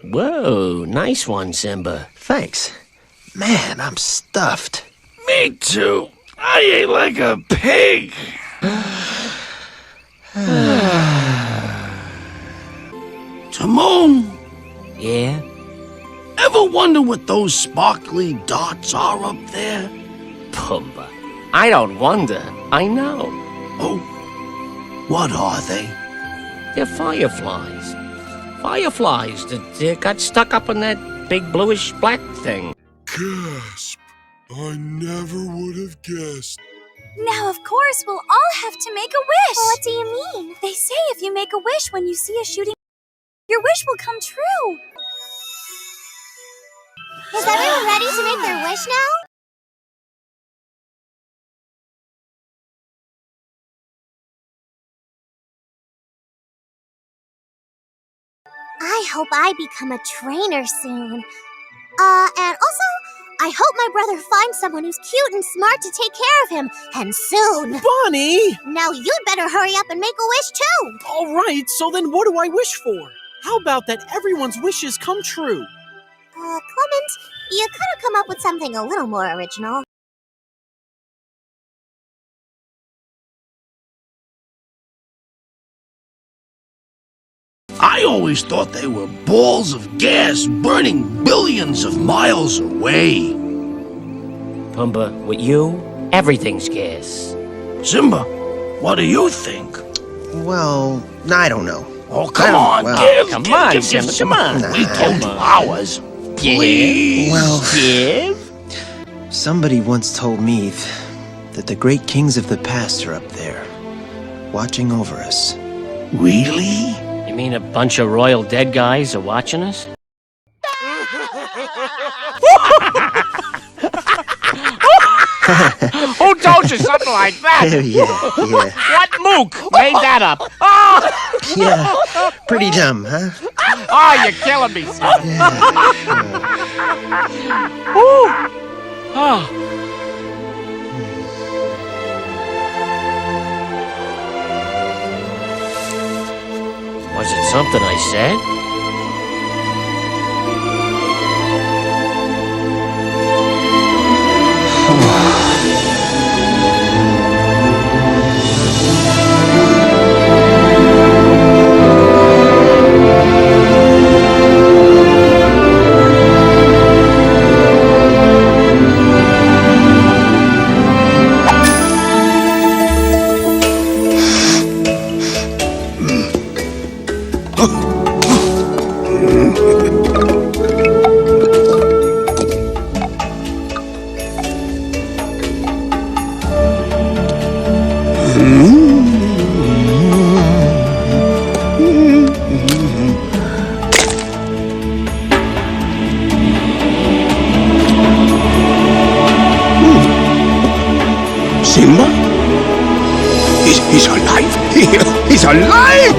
Whoa, nice one, Simba. Thanks. Man, I'm stuffed. Me too. I ate like a pig. Timon, Yeah? ever wonder what those sparkly dots are up there? Pumbaa. I don't wonder. I know. Oh, what are they? They're fireflies. Fireflies that got stuck up in that big bluish-black thing. Gasp! I never would have guessed. Now, of course, we'll all have to make a wish. What do you mean? They say if you make a wish when you see a shooting, your wish will come true. Is everyone ready to make their wish now? I hope I become a trainer soon. And also, I hope my brother finds someone who's cute and smart to take care of him, and soon. Bonnie! Now you'd better hurry up and make a wish too. All right, so then what do I wish for? How about that everyone's wishes come true? Clement, you could have come up with something a little more original. I always thought they were balls of gas burning billions of miles away. Pumbaa, with you, everything's gas. Simba, what do you think? Well, I don't know. Oh, come on, well, Come on, Simba, come on. We told you ours. Please. Well, Give? somebody once told me that the great kings of the past are up there, watching over us. Really? You mean a bunch of royal dead guys are watching us? Who told you something like that? Yeah. What mook made that up? Yeah, pretty dumb, huh? Oh, you're killing me, son. Oh. Was it something I said? Simba? He's alive! He's alive!